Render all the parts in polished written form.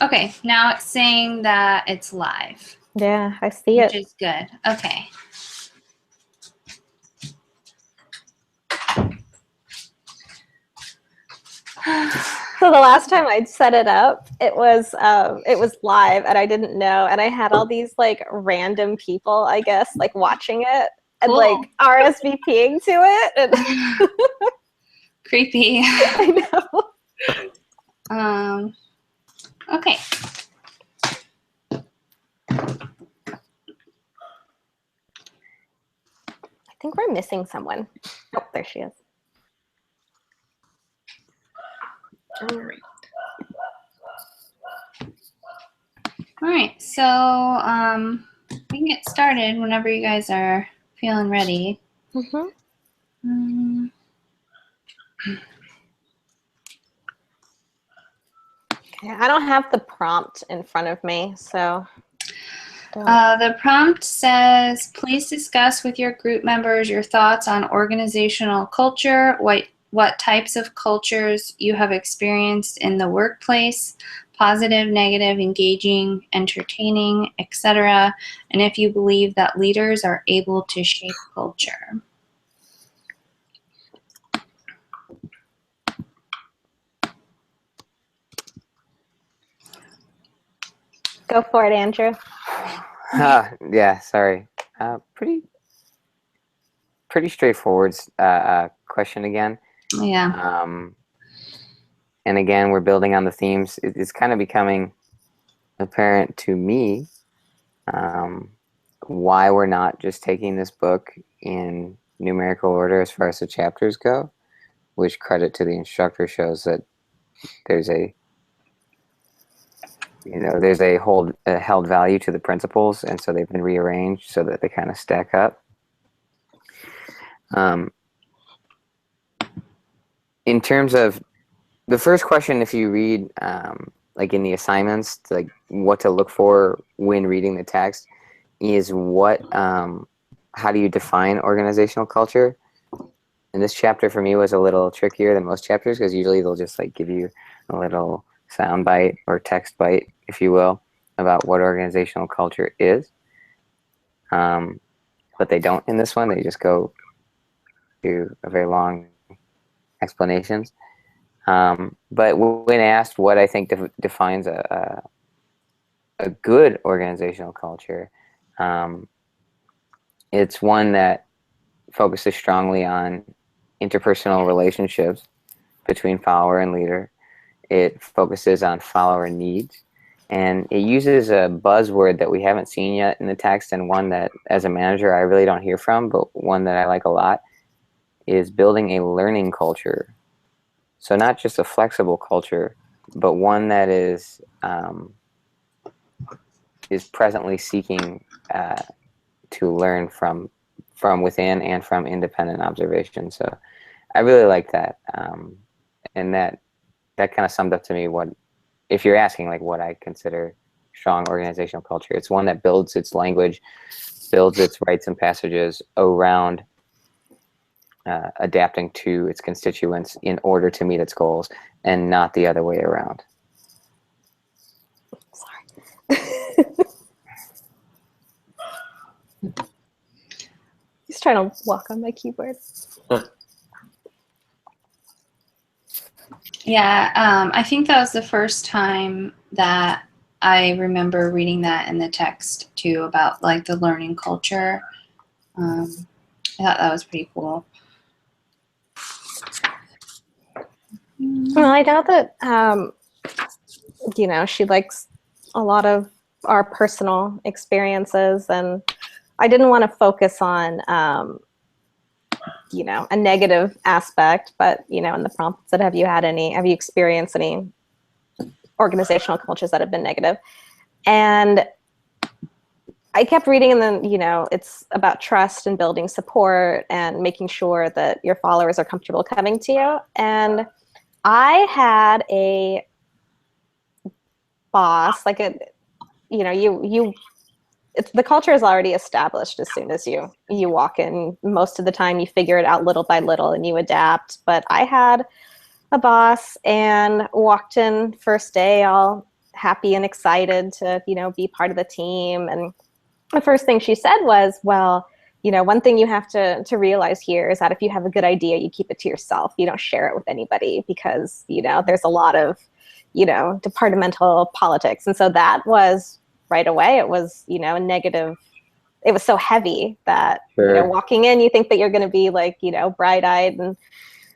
Okay, now it's saying that it's live, Yeah, I see which it. is good. Okay. So the last time I'd set it up, it was live, and I didn't know, and I had all these like random people, I guess, like watching it and Cool. like RSVPing to it. And Creepy. I know. Okay. I think we're missing someone. Oh, there she is. All right, so we can get started whenever you guys are feeling ready. Okay, I don't have the prompt in front of me, so. The prompt says, please discuss with your group members your thoughts on organizational culture, what types of cultures you have experienced in the workplace, positive, negative, engaging, entertaining, etc., and if you believe that leaders are able to shape culture. Go for it, Andrew. Yeah, sorry. Pretty straightforward question again. Yeah. And again, we're building on the themes. It's kind of becoming apparent to me why we're not just taking this book in numerical order as far as the chapters go, which credit to the instructor shows that there's a held value to the principles, and so they've been rearranged so that they kind of stack up. In terms of the first question, if you read like in the assignments, like what to look for when reading the text, is how do you define organizational culture? And this chapter for me was a little trickier than most chapters, because usually they'll just like give you a little sound bite or text bite, if you will, about what organizational culture is. But they don't in this one. They just go to a very long explanations. But when asked what I think defines a good organizational culture, it's one that focuses strongly on interpersonal relationships between follower and leader. It focuses on follower needs, and it uses a buzzword that we haven't seen yet in the text, and one that as a manager I really don't hear from, but one that I like a lot, is building a learning culture. So not just a flexible culture, but one that is presently seeking to learn from within and from independent observation. So I really like that, and that kind of summed up to me what, if you're asking like what I consider strong organizational culture, it's one that builds its language, builds its rites and passages around adapting to its constituents in order to meet its goals, and not the other way around. Sorry. He's trying to walk on my keyboard. Yeah, I think that was the first time that I remember reading that in the text too, about like the learning culture. I thought that was pretty cool. Well, I know that she likes a lot of our personal experiences, and I didn't want to focus on a negative aspect, but in the prompt said, have you experienced any organizational cultures that have been negative? And I kept reading, and then it's about trust and building support and making sure that your followers are comfortable coming to you. And I had a boss, like the culture is already established as soon as you walk in. Most of the time you figure it out little by little and you adapt. But I had a boss and walked in first day all happy and excited to, be part of the team. And the first thing she said was, well, one thing you have to realize here is that if you have a good idea, you keep it to yourself. You don't share it with anybody because, there's a lot of, departmental politics. And so that was right away, it was, a negative. It was so heavy that, Sure. Walking in, you think that you're going to be like, bright-eyed and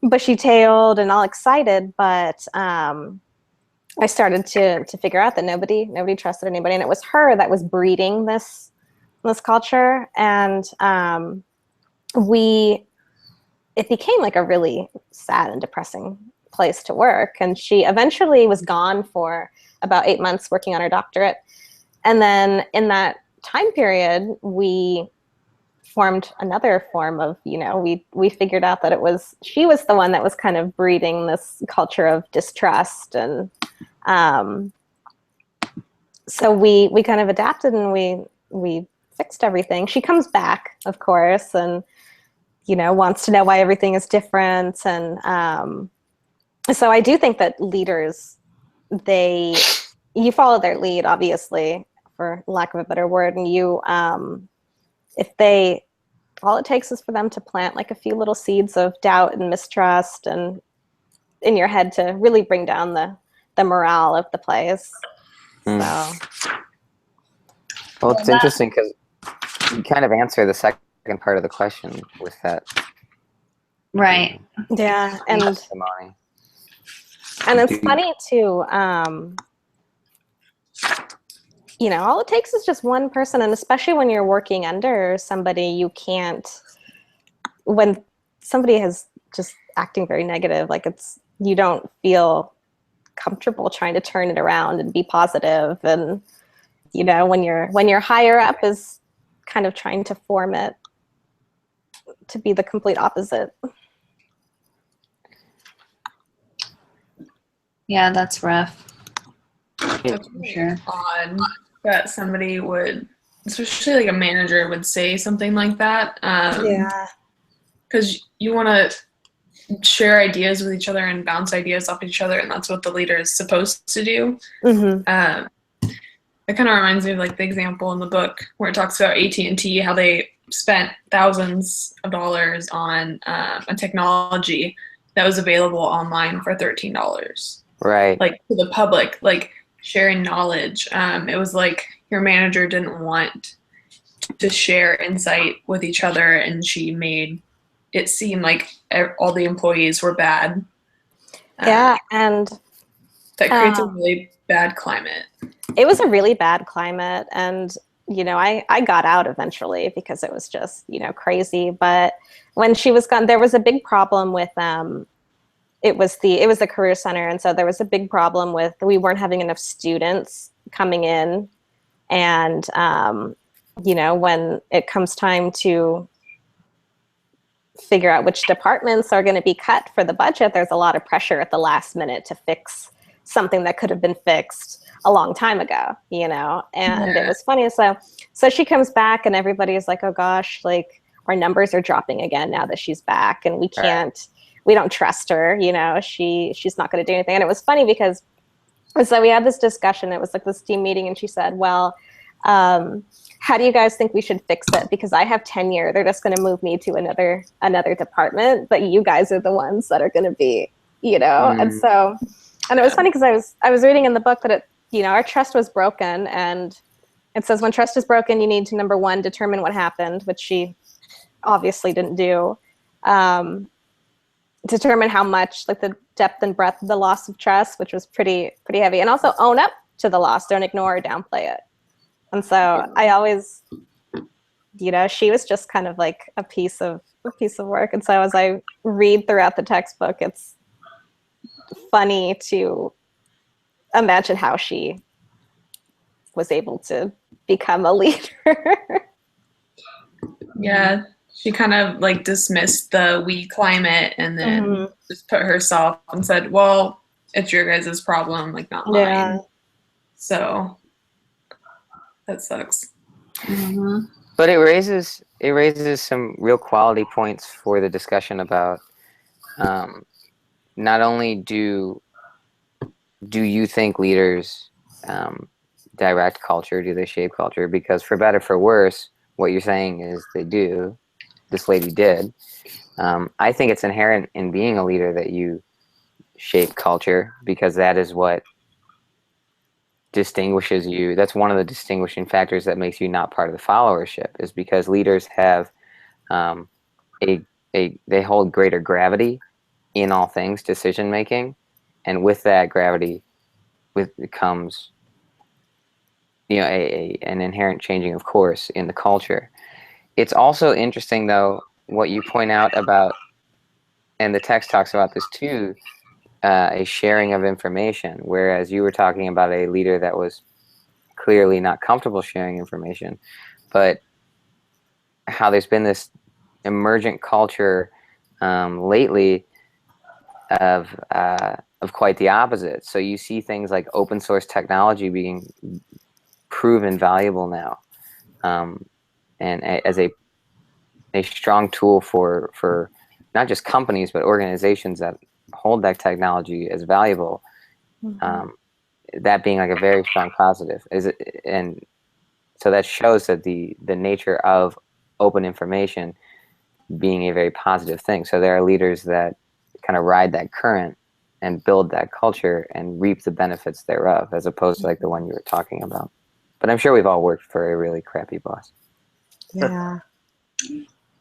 bushy-tailed and all excited. But I started to figure out that nobody trusted anybody. And it was her that was breeding this culture. And it became like a really sad and depressing place to work. And she eventually was gone for about 8 months working on her doctorate. And then in that time period, we formed another form of, we figured out that she was the one that was kind of breeding this culture of distrust. And so we kind of adapted and we fixed everything. She comes back, of course, and, wants to know why everything is different. And so I do think that leaders, you follow their lead, obviously, for lack of a better word, and all it takes is for them to plant like a few little seeds of doubt and mistrust and in your head to really bring down the morale of the place. So. Well, it's interesting because you kind of answer the second part of the question with that. Right. Yeah. And testimony. And it's funny too, all it takes is just one person, and especially when you're working under somebody, when somebody is just acting very negative, you don't feel comfortable trying to turn it around and be positive. And, when your higher up is kind of trying to form it to be the complete opposite. Yeah, that's rough. That's for sure. Odd that somebody would, especially like a manager, would say something like that. Yeah. Because you want to share ideas with each other and bounce ideas off each other, and that's what the leader is supposed to do. Mm-hmm. It kind of reminds me of like the example in the book where it talks about AT&T, how they spent thousands of dollars on a technology that was available online for $13. Right. Like to the public, like sharing knowledge. It was like your manager didn't want to share insight with each other, and she made it seem like all the employees were bad. Yeah, and that creates a really bad climate. It was a really bad climate, and I got out eventually because it was just crazy. But when she was gone, there was a big problem with it was the career center, and so there was a big problem with we weren't having enough students coming in, and when it comes time to figure out which departments are going to be cut for the budget, there's a lot of pressure at the last minute to fix something that could have been fixed a long time ago, and It was funny. So she comes back and everybody is like, oh gosh, like our numbers are dropping again now that she's back, and we don't trust her, she's not going to do anything. And it was funny because so we had this discussion, it was like this team meeting, and she said, well, how do you guys think we should fix it? Because I have tenure, they're just going to move me to another department, but you guys are the ones that are going to be, And so, and it was funny because I was reading in the book that our trust was broken, and it says when trust is broken, you need to, number one, determine what happened, which she obviously didn't do. Determine how much, like the depth and breadth of the loss of trust, which was pretty heavy, and also own up to the loss. Don't ignore or downplay it. And so I always, she was just kind of like a piece of work. And so as I read throughout the textbook, it's funny to imagine how she was able to become a leader. Yeah, she kind of like dismissed the we climate and then just put herself and said, well, it's your guys' problem, like not mine. Yeah. So that sucks. Mm-hmm. But it raises some real quality points for the discussion about not only do you think leaders direct culture? Do they shape culture? Because for better, for worse, what you're saying is they do. This lady did. I think it's inherent in being a leader that you shape culture, because that is what distinguishes you. That's one of the distinguishing factors that makes you not part of the followership, is because leaders have a they hold greater gravity in all things decision making, and with that gravity comes an inherent changing of course in the culture. It's also interesting though what you point out about, and the text talks about this too, a sharing of information, whereas you were talking about a leader that was clearly not comfortable sharing information, but how there's been this emergent culture lately of quite the opposite. So you see things like open source technology being proven valuable now, and as a strong tool for not just companies but organizations that hold that technology as valuable. That being like a very strong positive and so that shows that the nature of open information being a very positive thing. So there are leaders that kind of ride that current and build that culture and reap the benefits thereof, as opposed to like the one you were talking about. But I'm sure we've all worked for a really crappy boss. Yeah.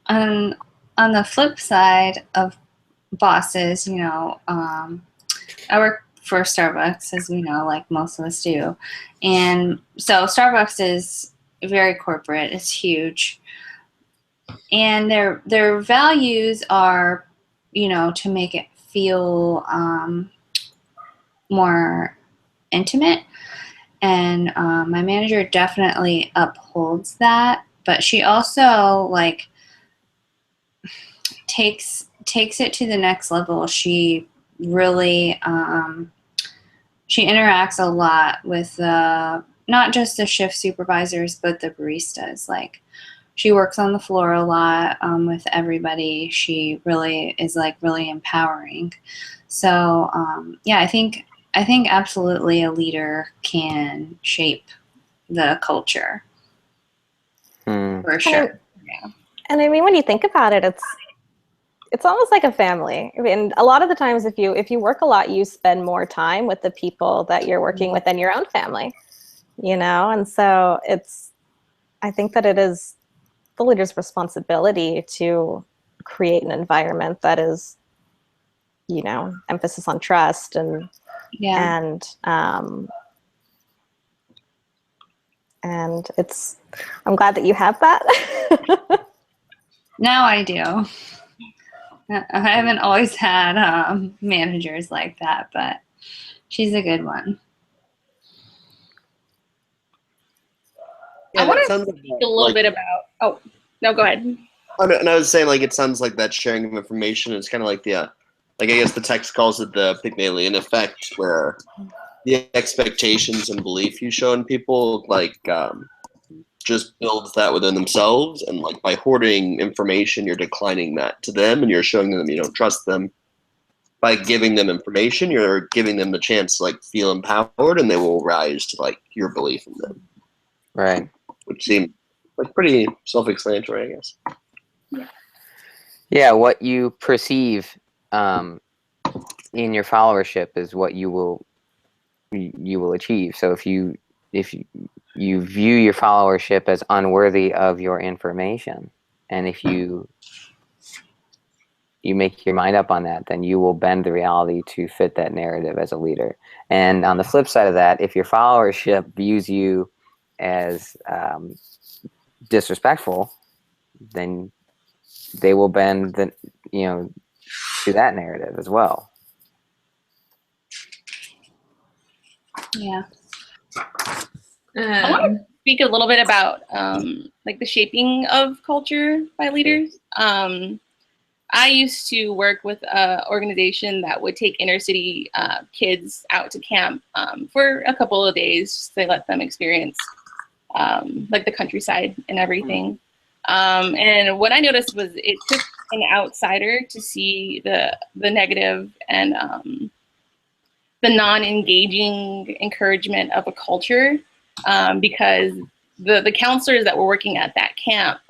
On the flip side of bosses, I work for Starbucks, as we know, like most of us do. And so Starbucks is very corporate. It's huge. And their values are, to make it feel more intimate. And my manager definitely upholds that. But she also, like, takes it to the next level. She really she interacts a lot with not just the shift supervisors but the baristas. Like, she works on the floor a lot with everybody. She really is like really empowering. So I think absolutely a leader can shape the culture for sure. And I mean, when you think about it, it's almost like a family. I mean, a lot of the times, if you work a lot, you spend more time with the people that you're working with than your own family, And so I think that it is the leader's responsibility to create an environment that is, emphasis on trust and I'm glad that you have that. Now I do. I haven't always had managers like that, but she's a good one. Yeah, I want to speak a little bit about. Oh, no, go ahead. And I was saying, like, it sounds like that sharing of information is kind of like I guess the text calls it the Pygmalion effect, where the expectations and belief you show in people, just builds that within themselves. And like by hoarding information, you're declining that to them, and you're showing them you don't trust them. By giving them information, you're giving them the chance to like feel empowered, and they will rise to like your belief in them. Right. Which seemed like pretty self-explanatory, I guess. Yeah, what you perceive in your followership is what you will achieve. So if you view your followership as unworthy of your information, and if you make your mind up on that, then you will bend the reality to fit that narrative as a leader. And on the flip side of that, if your followership views you as disrespectful, then they will bend to that narrative as well. Yeah. I want to speak a little bit about like the shaping of culture by leaders. I used to work with an organization that would take inner city kids out to camp for a couple of days. They let them experience like the countryside and everything. And what I noticed was it took an outsider to see the negative and non-engaging encouragement of a culture, because the counselors that were working at that camp,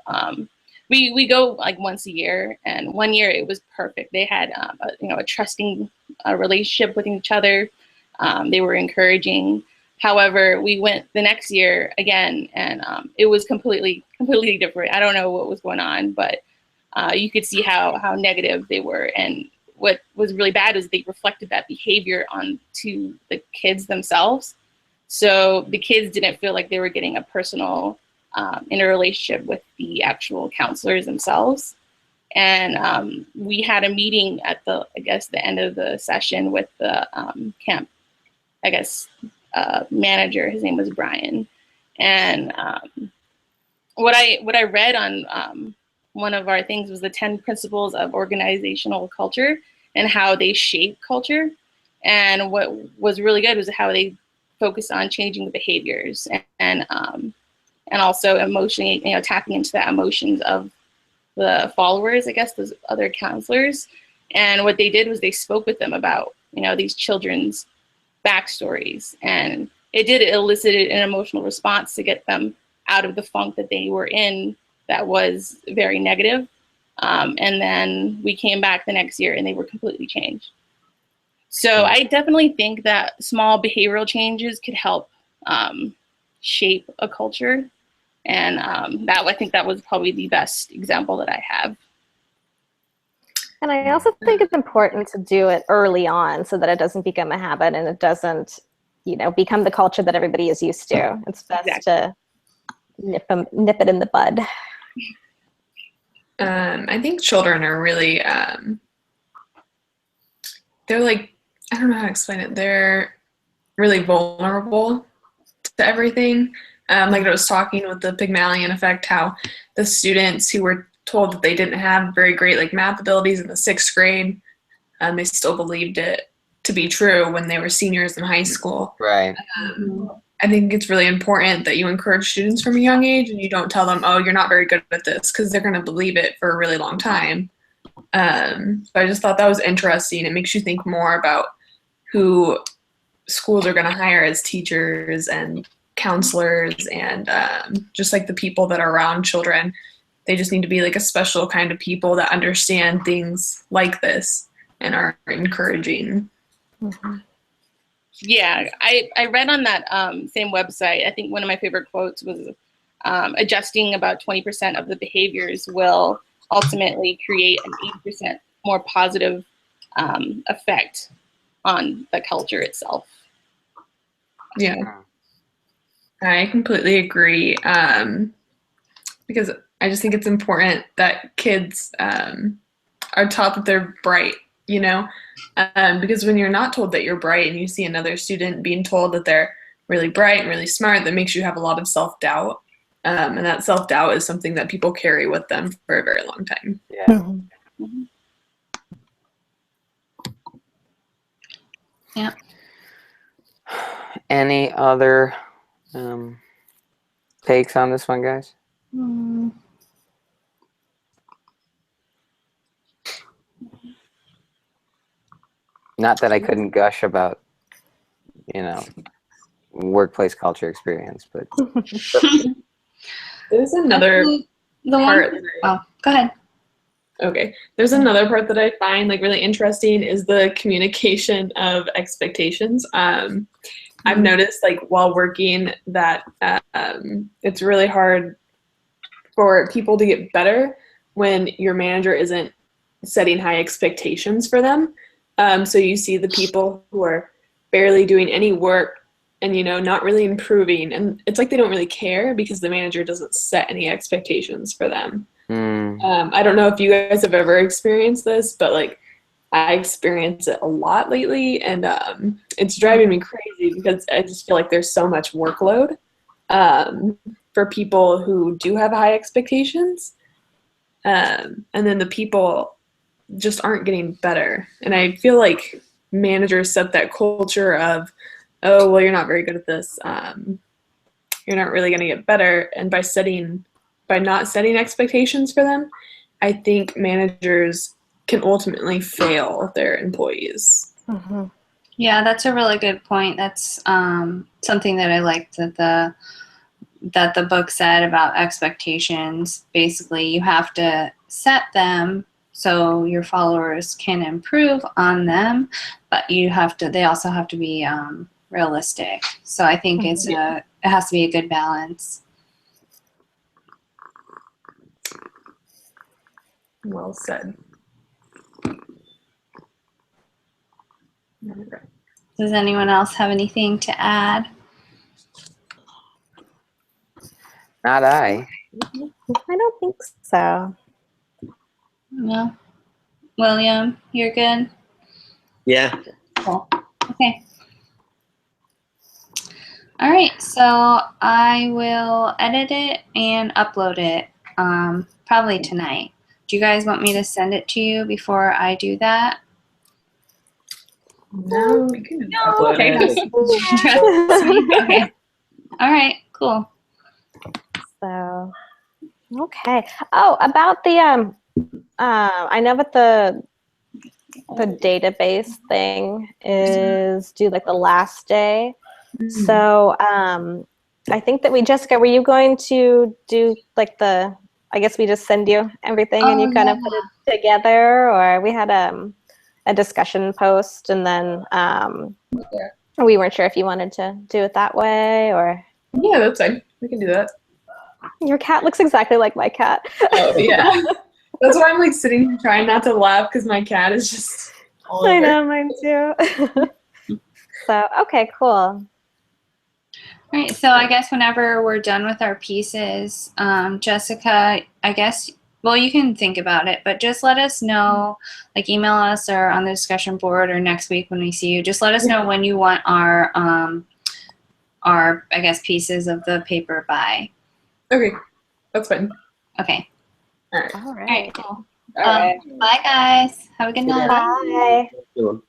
we go like once a year, and one year it was perfect. They had a trusting relationship with each other. They were encouraging. However, we went the next year again, and it was completely different. I don't know what was going on, but you could see how negative they were. And what was really bad is they reflected that behavior onto the kids themselves. So the kids didn't feel like they were getting a personal interrelationship with the actual counselors themselves. And we had a meeting at the end of the session with the camp, manager. His name was Brian. And what I read on one of our things was the 10 principles of organizational culture and how they shape culture. And what was really good was how they focused on changing the behaviors and also emotionally, tapping into the emotions of the followers, those other counselors. And what they did was they spoke with them about, these children's backstories, and it did elicit an emotional response to get them out of the funk that they were in that was very negative. And then we came back the next year and they were completely changed. So I definitely think that small behavioral changes could help shape a culture. And I think that was probably the best example that I have. And I also think it's important to do it early on so that it doesn't become a habit and it doesn't, become the culture that everybody is used to. It's best to nip it in the bud. I think children are really, they're like, I don't know how to explain it. They're really vulnerable to everything. Like I was talking with the Pygmalion effect, how the students who were told that they didn't have very great math abilities in the 6th grade, they still believed it to be true when they were seniors in high school. Right. I think it's really important that you encourage students from a young age and you don't tell them, oh, you're not very good at this, because they're going to believe it for a really long time. So I just thought that was interesting. It makes you think more about who schools are going to hire as teachers and counselors and just the people that are around children. They just need to be a special kind of people that understand things like this and are encouraging. Mm-hmm. Yeah, I read on that same website, I think one of my favorite quotes was adjusting about 20% of the behaviors will ultimately create an 80% more positive effect on the culture itself. Yeah, I completely agree. Because I just think it's important that kids are taught that they're bright, because when you're not told that you're bright and you see another student being told that they're really bright and really smart, that makes you have a lot of self-doubt. And that self-doubt is something that people carry with them for a very long time. Yeah. Mm-hmm. Yeah. Any other takes on this one, guys? Not that I couldn't gush about, workplace culture experience, but There's another part. Oh, go ahead. Okay. There's another part that I find really interesting is the communication of expectations. I've noticed while working that it's really hard for people to get better when your manager isn't setting high expectations for them. So you see the people who are barely doing any work and, not really improving. And it's they don't really care because the manager doesn't set any expectations for them. I don't know if you guys have ever experienced this, but I experience it a lot lately, and it's driving me crazy because I just feel there's so much workload for people who do have high expectations, and then the people just aren't getting better. And I feel managers set that culture of, oh, well, you're not very good at this, you're not really going to get better, and by not setting expectations for them, I think managers can ultimately fail their employees. Mm-hmm. Yeah, that's a really good point. That's something that I liked that the book said about expectations. Basically, you have to set them so your followers can improve on them, but they also have to be realistic. So I think it has to be a good balance. Well said. Does anyone else have anything to add? Not I. I don't think so. No? William, you're good? Yeah. Cool. Okay. All right, so I will edit it and upload it probably tonight. Do you guys want me to send it to you before I do that? No, we can upload Okay. it. Trust me? Okay. All right, cool. So, okay. Oh, about the I know that the database thing is due like the last day. So I think that Jessica, were you going to do like I guess we just send you everything and you kind of put it together, or we had a discussion post and then we weren't sure if you wanted to do it that way or. Yeah, that's fine. We can do that. Your cat looks exactly like my cat. Oh, yeah. That's why I'm like sitting here trying not to laugh because my cat is just all over. I know, mine too. So, okay, cool. All right, so I guess whenever we're done with our pieces, Jessica, I guess, well, you can think about it, but just let us know, like email us or on the discussion board or next week when we see you, just let us know when you want our, I guess, pieces of the paper by. Okay, that's fine. Okay. All right. All All right, right. cool. All right. Bye, guys. Have a good night. Bye. Good one.